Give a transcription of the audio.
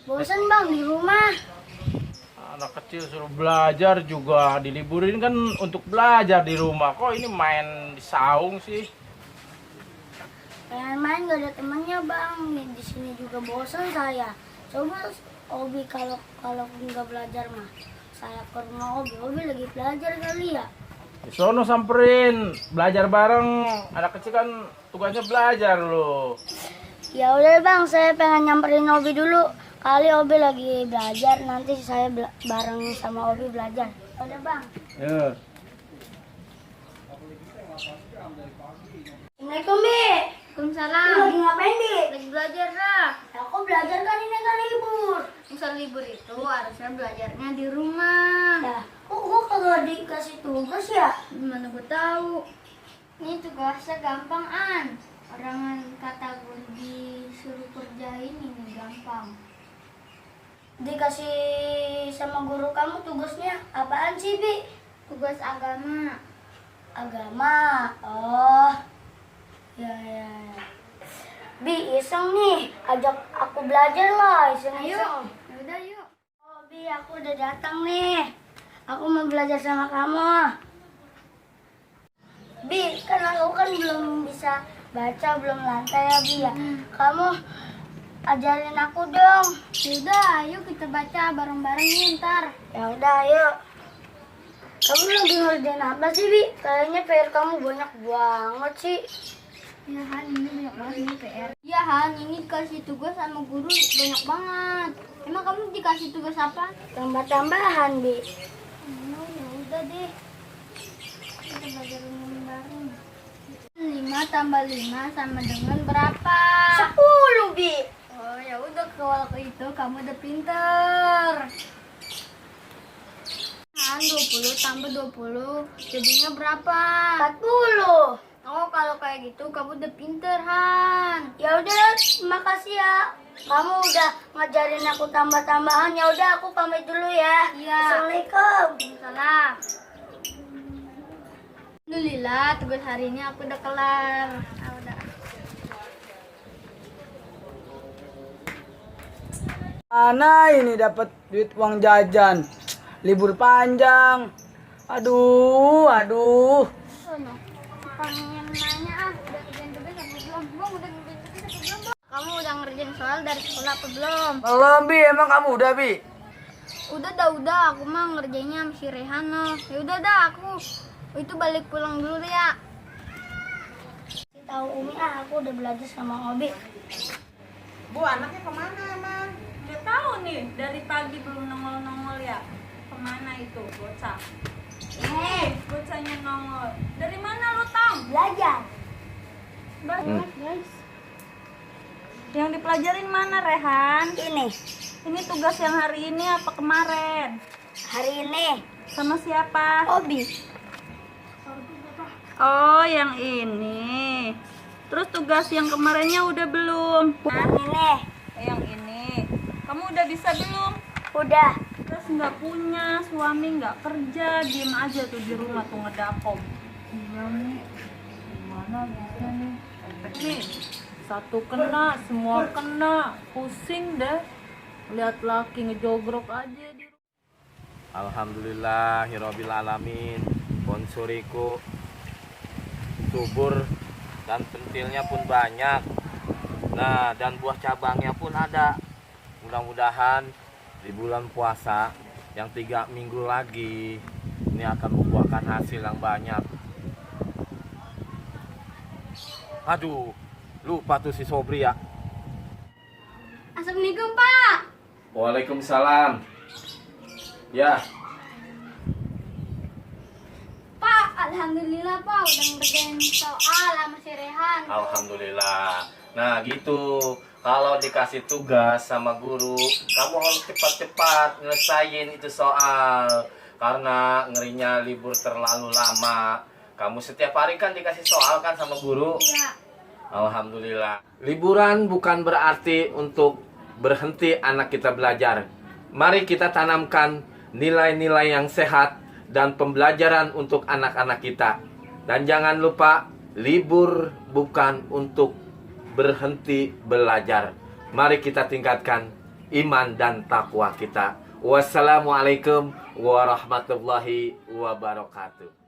Bosan bang di rumah. Anak kecil suruh belajar juga diliburin kan untuk belajar di rumah. Kok ini main di saung sih? Pengen main gak ada temannya bang. Di sini juga bosan saya. Coba Obi kalau kalau nggak belajar mah. Saya ke rumah Obi. Obi lagi belajar kali ya. Di sono samperin, belajar bareng. Anak kecil kan tugasnya belajar loh. Ya udah bang, saya pengen nyamperin Obi dulu. Kali Obi lagi belajar, nanti saya bareng sama Obi belajar. Udah bang. Ya. Assalamualaikum Bi. Waalaikumsalam. Lu lagi ngapain Bi? Lagi belajar dah. Aku belajar kan ini kan libur. Misal libur itu harusnya belajarnya di rumah. Nah, kok gua kagak dikasih tugas ya? Gimana gue tahu? Ini tugasnya gampang an. Orang kata gue disuruh kerjain ini gampang. Dikasih sama guru kamu tugasnya apaan sih Bi? Tugas agama. Agama. Oh. Ya. Bi, iseng nih. Ajak aku belajar lah, iseng-iseng. Yaudah yuk. Oh, Bi, aku udah datang nih. Aku mau belajar sama kamu. Bi, kan aku kan belum bisa baca, belum lantai ya, Bi ya. Kamu ajarin aku dong. Yaudah, ayo kita baca bareng-bareng nih ntar. Ya udah, ayo. Kamu lagi ngerjain apa sih, Bi? Kayaknya PR kamu banyak banget sih. Ya Han, ini banyak banget ini PR. Ya Han, ini kasih tugas sama guru banyak banget. Emang kamu dikasih tugas apa? Tambah-tambahan, Bi. Oh, ya udah deh. Kita belajar bareng. 5 tambah 5 sama dengan berapa? 10, Bi. Oh, ya udah kalau itu kamu udah pinter. Kan 20 tambah 20 jadinya berapa? 40. Oh, kalau kayak gitu kamu udah pinter, Han. Ya udah, makasih ya. Kamu udah ngajarin aku tambah-tambahan. Ya udah, aku pamit dulu ya. Iya. Assalamualaikum. Salah. Alhamdulillah, tugas hari ini aku udah kelar. Ah, udah. Mana ini dapat duit uang jajan? Libur panjang. Aduh. Oh, no. Pengen nanya udah ngerjain tugas apa belum? Bang, udah ngerjain tugas apa belum, Bang? Kamu udah ngerjain soal dari sekolah apa belum? Belum, Bi. Emang kamu udah, Bi? Udah, aku mah ngerjainnya sama si Rehano. Ya udah dah, aku itu balik pulang dulu deh ya. Tahu Umi, aku udah belajar sama Obi. Bu, anaknya kemana emang? Udah tahu nih, dari pagi belum nongol-nongol ya. Kemana itu bocah? Bocahnya nongol. Dari mana lo tahu? Belajar. Guys. Yang dipelajarin mana, Rehan? Ini, Ini tugas yang hari ini apa kemarin? hari ini. Sama siapa? Obi. Oh, yang ini. Terus tugas yang kemarinnya udah belum? Nah, Ini, yang ini. Kamu udah bisa belum? udah. Terus nggak punya suami, nggak kerja, diem aja tuh di rumah tuh ngedakom. Iya nih, gimana bisa nih? Efek nih, satu kena, semua kena, pusing deh. Lihat laki ngejogrok aja di rumah. Alhamdulillahirabbil alamin. Konsuriku subur dan pentilnya pun banyak. Nah, dan buah cabangnya pun ada. Mudah-mudahan di bulan puasa yang 3 minggu lagi ini akan membuahkan hasil yang banyak. Aduh, lupa tuh si Sobri ya. Assalamualaikum, Pak. Waalaikumsalam. Ya, Pak, alhamdulillah Pak udah ngerjain soal sama si Rehan. alhamdulillah. Nah, gitu. Kalau dikasih tugas sama guru, kamu harus cepat-cepat nyelesain itu soal. Karena ngerinya libur terlalu lama. Kamu setiap hari kan dikasih soal kan sama guru? Iya. Alhamdulillah. Liburan bukan berarti untuk berhenti anak kita belajar. Mari kita tanamkan nilai-nilai yang sehat dan pembelajaran untuk anak-anak kita. Dan jangan lupa, libur bukan untuk berhenti belajar. Mari kita tingkatkan iman dan takwa kita. Wassalamualaikum warahmatullahi wabarakatuh.